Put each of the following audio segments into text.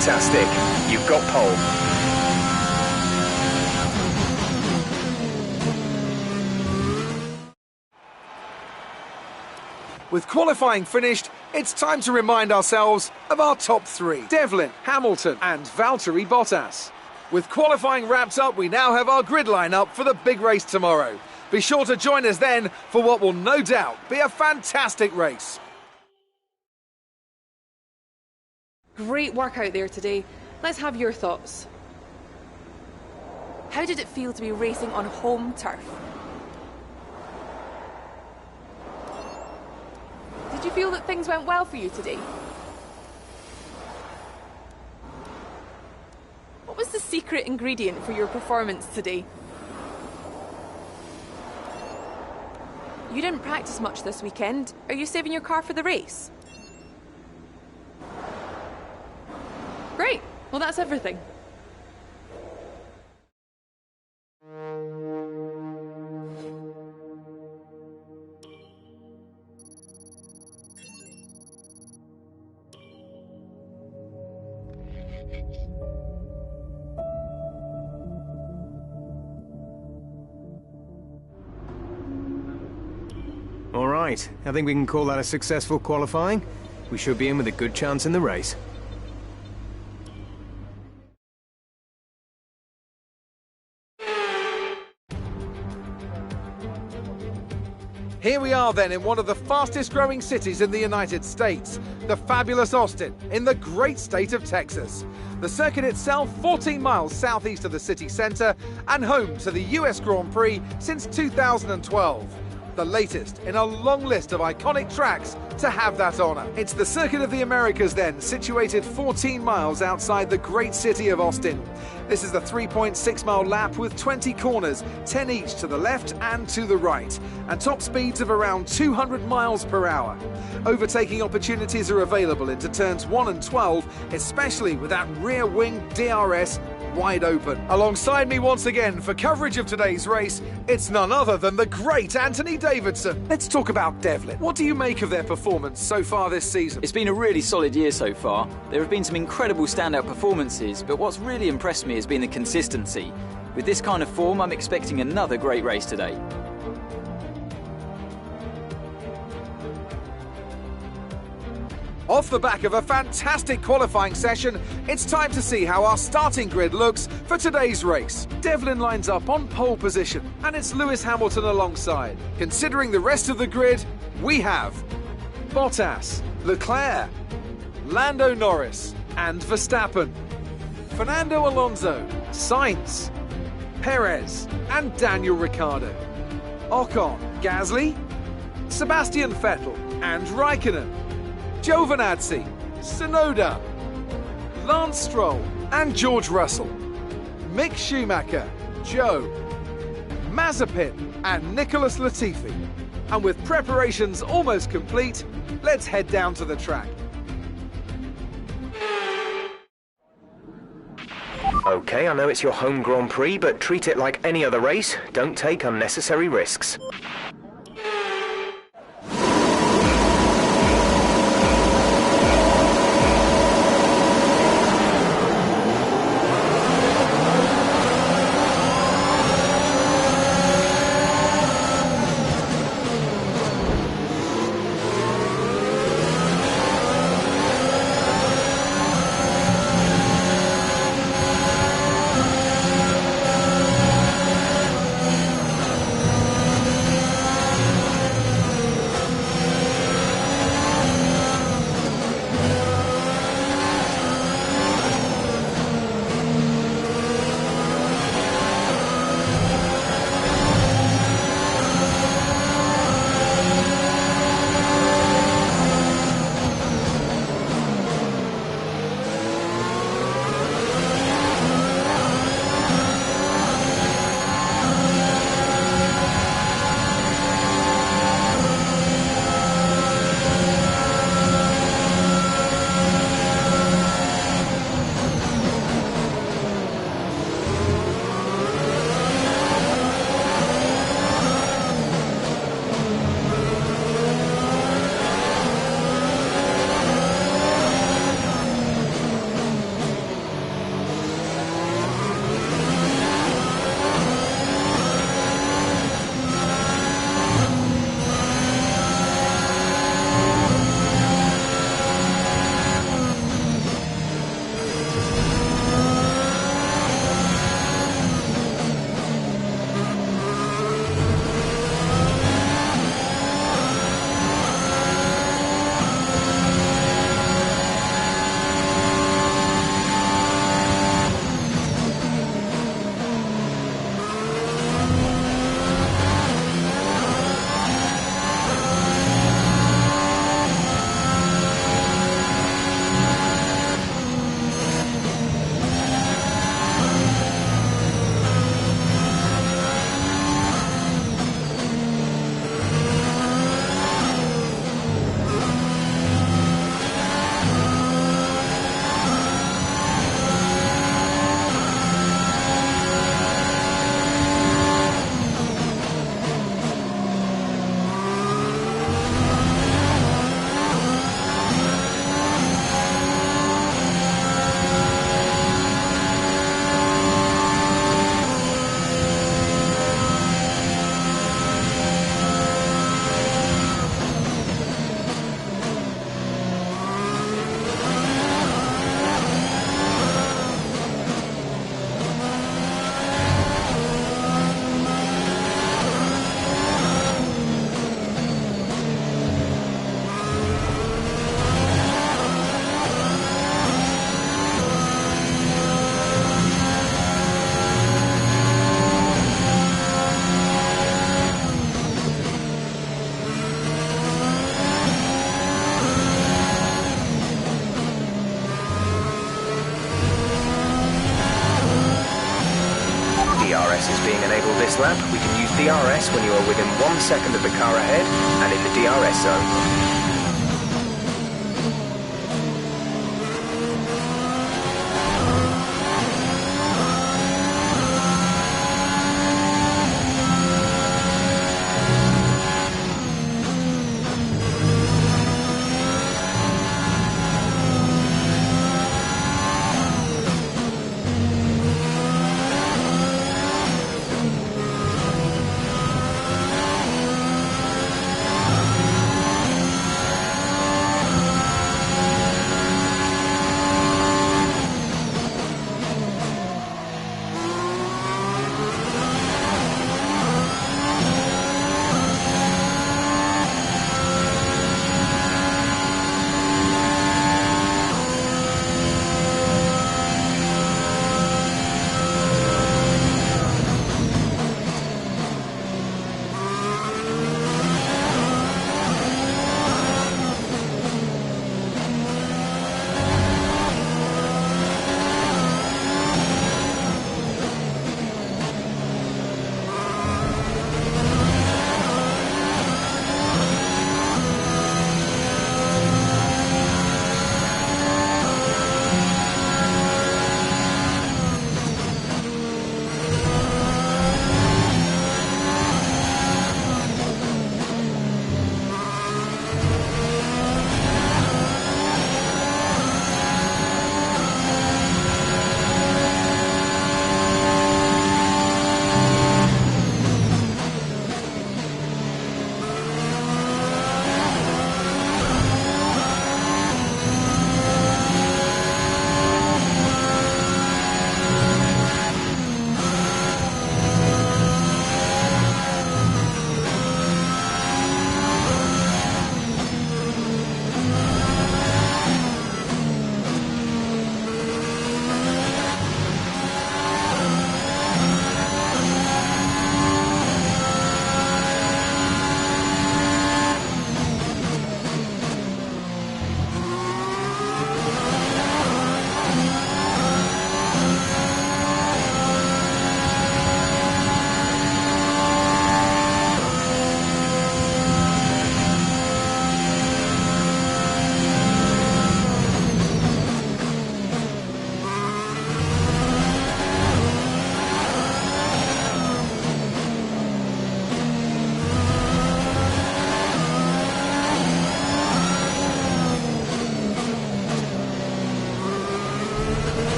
Fantastic. You've got pole. With qualifying finished, it's time to remind ourselves of our top three: Devlin, Hamilton and Valtteri Bottas. With qualifying wrapped up, we now have our grid line-up for the big race tomorrow. Be sure to join us then for what will no doubt be a fantastic race. Great work out there today. Let's have your thoughts. How did it feel to be racing on home turf? Did you feel that things went well for you today? What was the secret ingredient for your performance today? You didn't practice much this weekend. Are you saving your car for the race? Great. Well, that's everything. All right, I think we can call that a successful qualifying. We should be in with a good chance in the race. Here we are then in one of the fastest growing cities in the United States, the fabulous Austin, in the great state of Texas. The circuit itself 14 miles southeast of the city centre and home to the US Grand Prix since 2012. The latest in a long list of iconic tracks to have that honour. It's the Circuit of the Americas then, situated 14 miles outside the great city of Austin. This is the 3.6-mile lap with 20 corners, 10 each to the left and to the right, and top speeds of around 200 miles per hour. Overtaking opportunities are available into turns 1 and 12, especially with that rear wing DRS wide open. Alongside me once again for coverage of today's race, it's none other than the great Anthony Davidson. Let's talk about Devlin. What do you make of their performance so far this season? It's been a really solid year so far. There have been some incredible standout performances, but what's really impressed me has been the consistency. With this kind of form, I'm expecting another great race today. Off the back of a fantastic qualifying session, it's time to see how our starting grid looks for today's race. Devlin lines up on pole position, and it's Lewis Hamilton alongside. Considering the rest of the grid, we have Bottas, Leclerc, Lando Norris, and Verstappen, Fernando Alonso, Sainz, Perez, and Daniel Ricciardo, Ocon, Gasly, Sebastian Vettel, and Raikkonen, Giovinazzi, Tsunoda, Lance Stroll and George Russell, Mick Schumacher, Joe, Mazepin and Nicholas Latifi. And with preparations almost complete, let's head down to the track. Okay, I know it's your home Grand Prix, but treat it like any other race. Don't take unnecessary risks. DRS when you are within 1 second of the car ahead and in the DRS zone.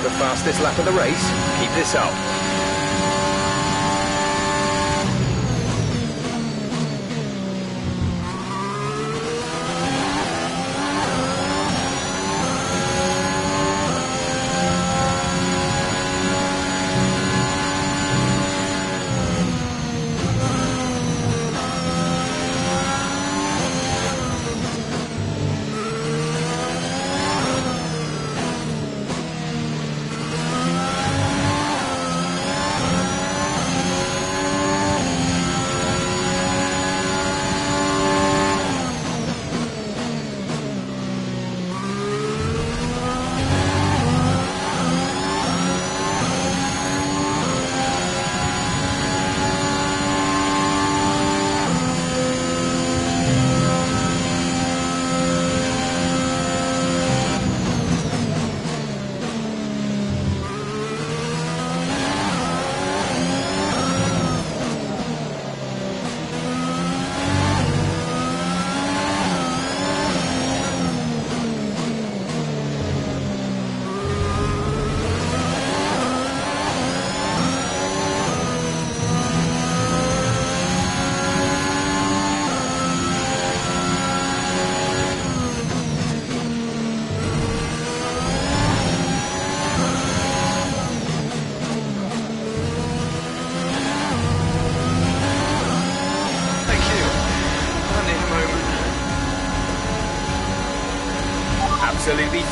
The fastest lap of the race. Keep this up.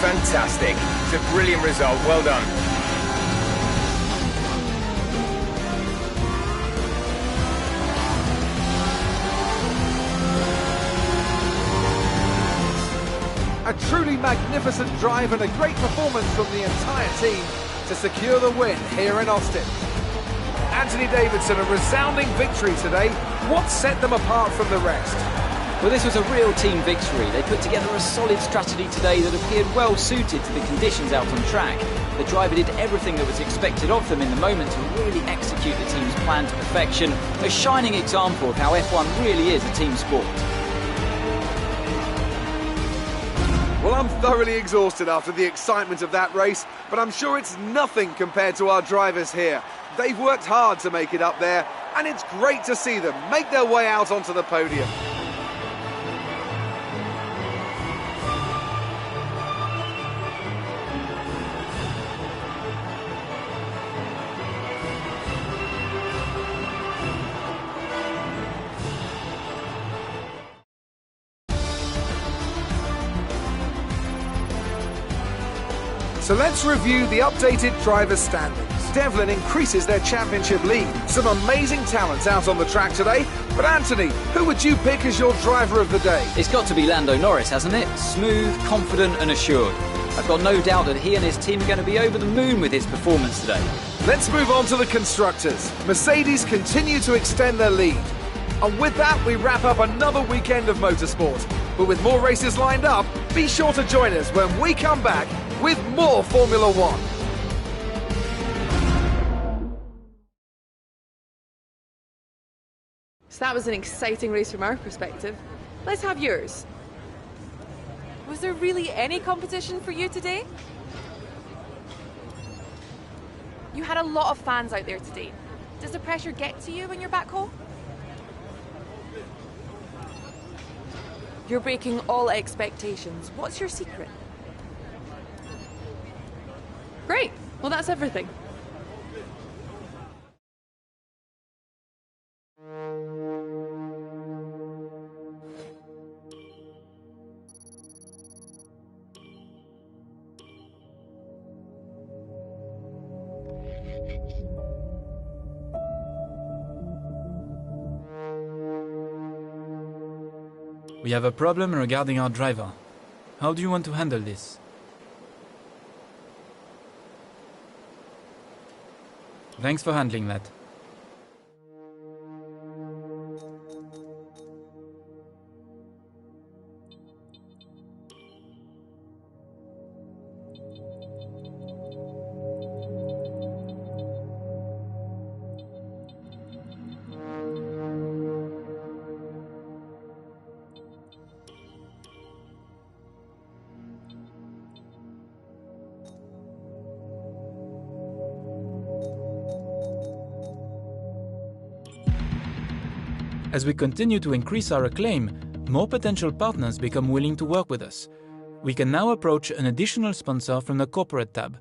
Fantastic. It's a brilliant result. Well done. A truly magnificent drive and a great performance from the entire team to secure the win here in Austin. Anthony Davidson, a resounding victory today. What set them apart from the rest? Well, this was a real team victory. They put together a solid strategy today that appeared well suited to the conditions out on track. The driver did everything that was expected of them in the moment to really execute the team's plan to perfection. A shining example of how F1 really is a team sport. Well, I'm thoroughly exhausted after the excitement of that race, but I'm sure it's nothing compared to our drivers here. They've worked hard to make it up there, and it's great to see them make their way out onto the podium. So let's review the updated drivers' standings. Devlin increases their championship lead. Some amazing talents out on the track today. But Anthony, who would you pick as your driver of the day? It's got to be Lando Norris, hasn't it? Smooth, confident and assured. I've got no doubt that he and his team are going to be over the moon with his performance today. Let's move on to the constructors. Mercedes continue to extend their lead. And with that, we wrap up another weekend of motorsport. But with more races lined up, be sure to join us when we come back with more Formula One. So that was an exciting race from our perspective. Let's have yours. Was there really any competition for you today? You had a lot of fans out there today. Does the pressure get to you when you're back home? You're breaking all expectations. What's your secret? Great. Well, that's everything. We have a problem regarding our driver. How do you want to handle this? Thanks for handling that. As we continue to increase our acclaim, more potential partners become willing to work with us. We can now approach an additional sponsor from the corporate tab.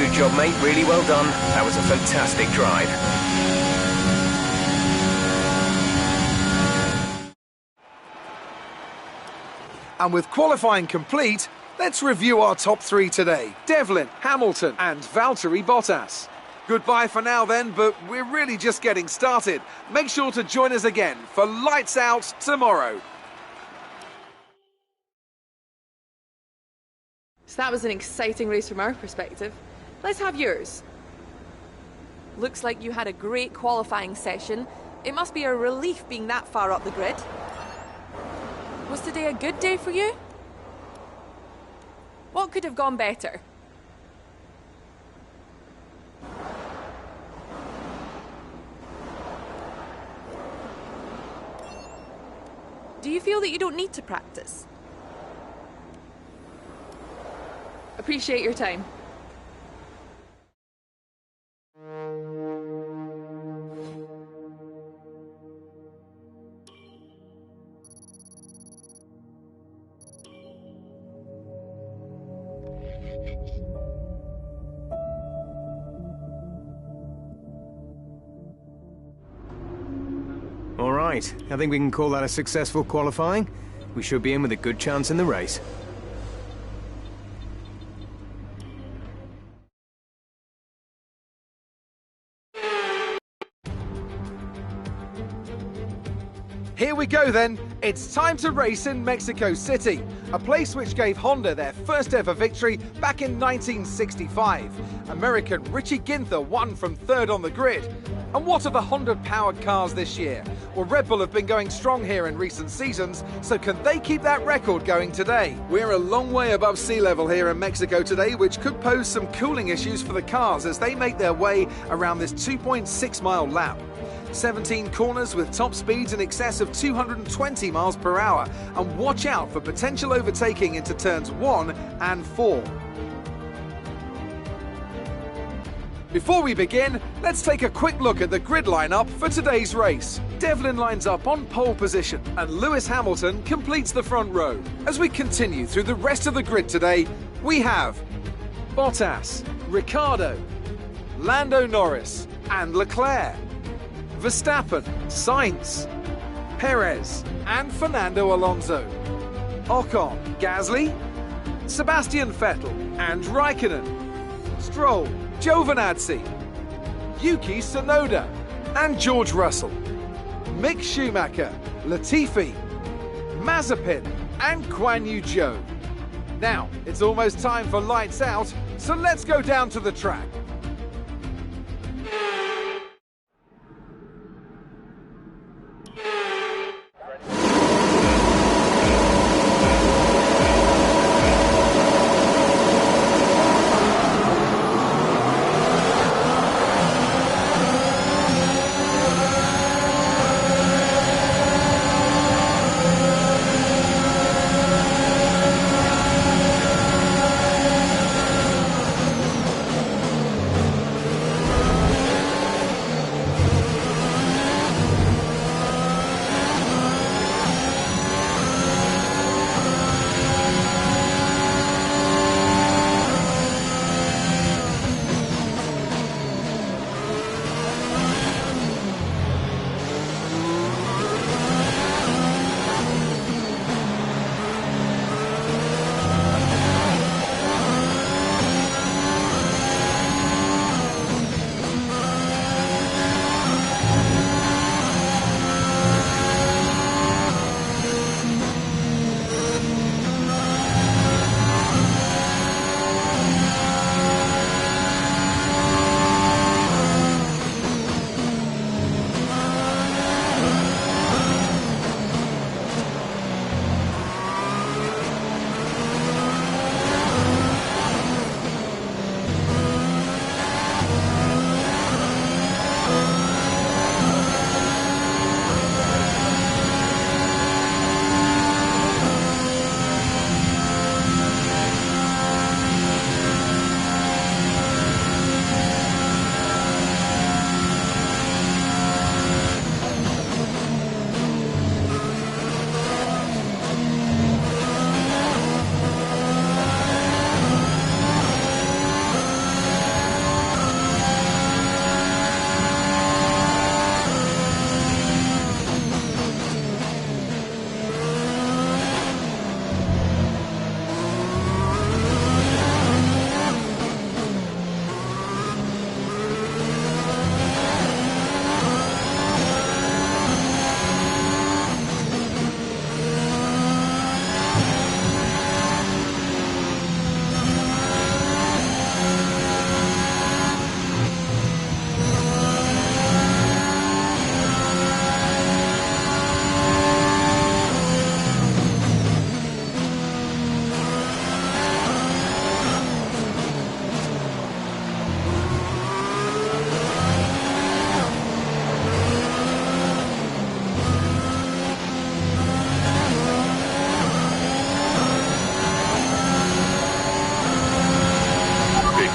Good job, mate. Really well done. That was a fantastic drive. And with qualifying complete, let's review our top three today. Devlin, Hamilton and Valtteri Bottas. Goodbye for now then, but we're really just getting started. Make sure to join us again for Lights Out tomorrow. So that was an exciting race from our perspective. Let's have yours. Looks like you had a great qualifying session. It must be a relief being that far up the grid. Was today a good day for you? What could have gone better? Do you feel that you don't need to practice? Appreciate your time. All right, I think we can call that a successful qualifying. We should be in with a good chance in the race. Here we go then, it's time to race in Mexico City, a place which gave Honda their first ever victory back in 1965. American Richie Ginther won from third on the grid. And what are the Honda-powered cars this year? Well, Red Bull have been going strong here in recent seasons, so can they keep that record going today? We're a long way above sea level here in Mexico today, which could pose some cooling issues for the cars as they make their way around this 2.6-mile lap. 17 corners with top speeds in excess of 220 miles per hour, and watch out for potential overtaking into turns 1 and 4. Before we begin, let's take a quick look at the grid lineup for today's race. Devlin lines up on pole position and Lewis Hamilton completes the front row. As we continue through the rest of the grid today, we have Bottas, Ricciardo, Lando Norris and Leclerc, Verstappen, Sainz, Perez and Fernando Alonso, Ocon, Gasly, Sebastian Vettel and Raikkonen, Stroll, Giovinazzi, Yuki Tsunoda and George Russell, Mick Schumacher, Latifi, Mazepin and Guan Yu Zhou. Now, it's almost time for lights out, so let's go down to the track.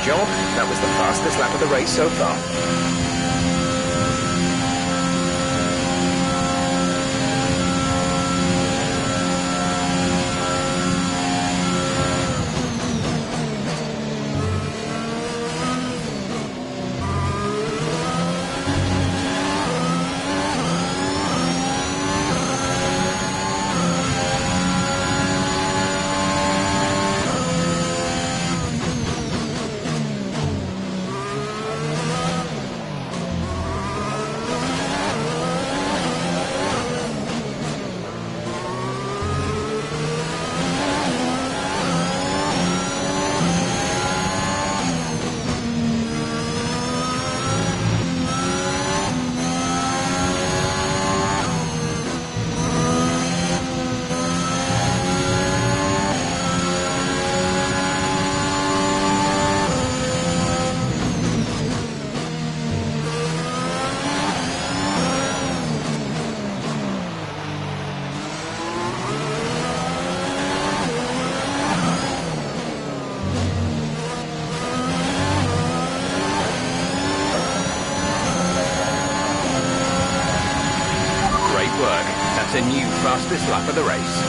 job. That was the fastest lap of the race so far. That's a new fastest lap of the race.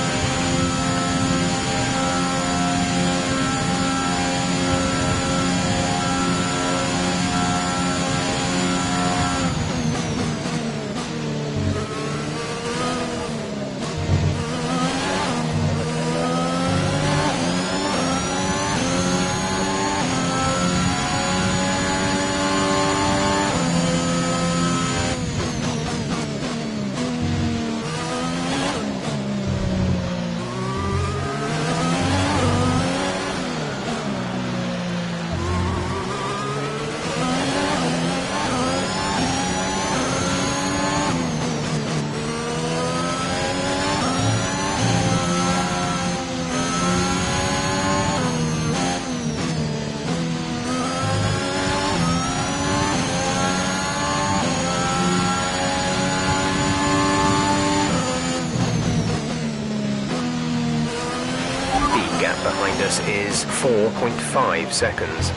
The gap behind us is 4.5 seconds.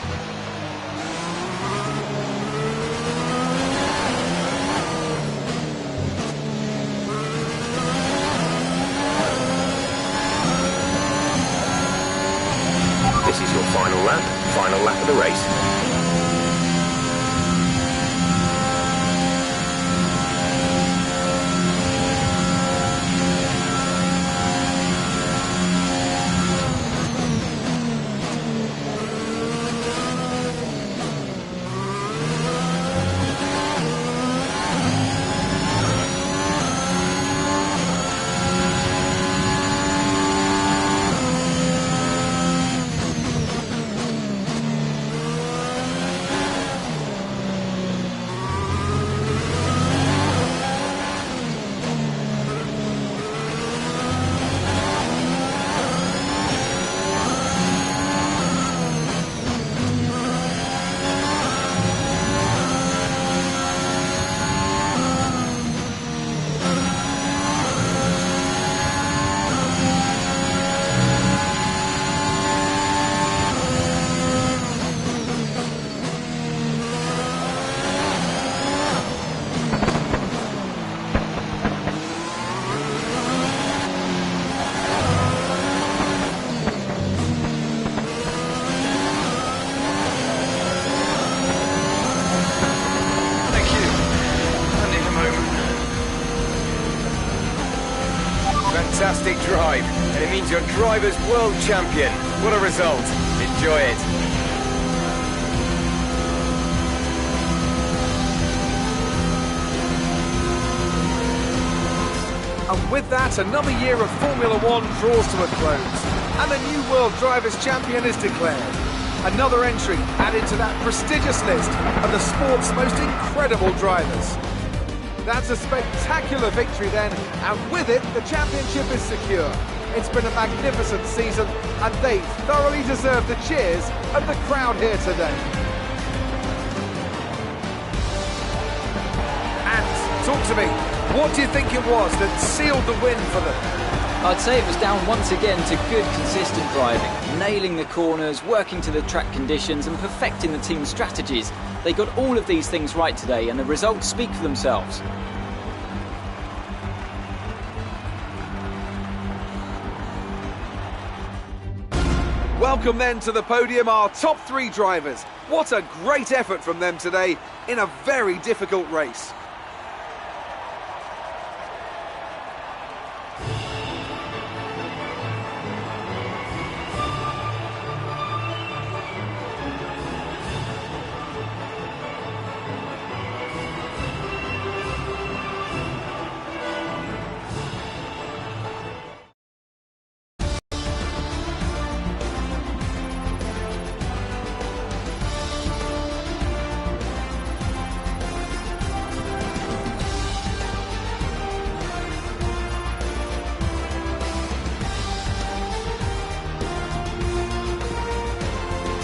This is your final lap of the race. Fantastic drive, and it means you're driver's world champion. What a result. Enjoy it. And with that, another year of Formula One draws to a close, and the new world drivers' champion is declared. Another entry added to that prestigious list of the sport's most incredible drivers. That's a spectacular victory then, and with it, the championship is secure. It's been a magnificent season, and they thoroughly deserve the cheers of the crowd here today. And talk to me, what do you think it was that sealed the win for them? I'd say it was down once again to good, consistent driving, nailing the corners, working to the track conditions and perfecting the team's strategies. They got all of these things right today and the results speak for themselves. Welcome then to the podium, our top 3 drivers. What a great effort from them today in a very difficult race.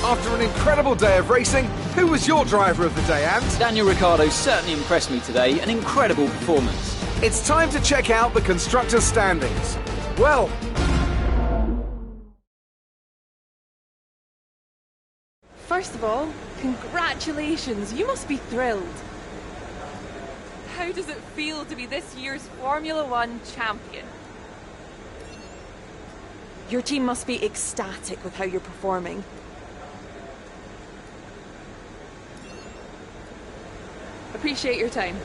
After an incredible day of racing, who was your driver of the day, Ant? Daniel Ricciardo certainly impressed me today, an incredible performance. It's time to check out the constructors' standings. Well, First of all, congratulations, you must be thrilled. How does it feel to be this year's Formula One champion? Your team must be ecstatic with how you're performing. Appreciate your time.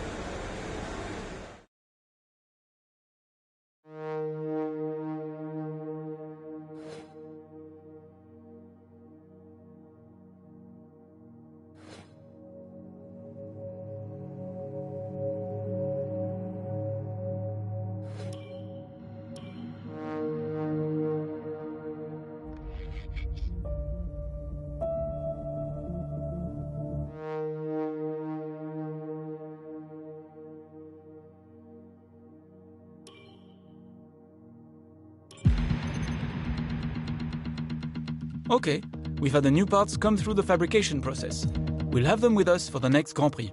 Okay, we've had the new parts come through the fabrication process. We'll have them with us for the next Grand Prix.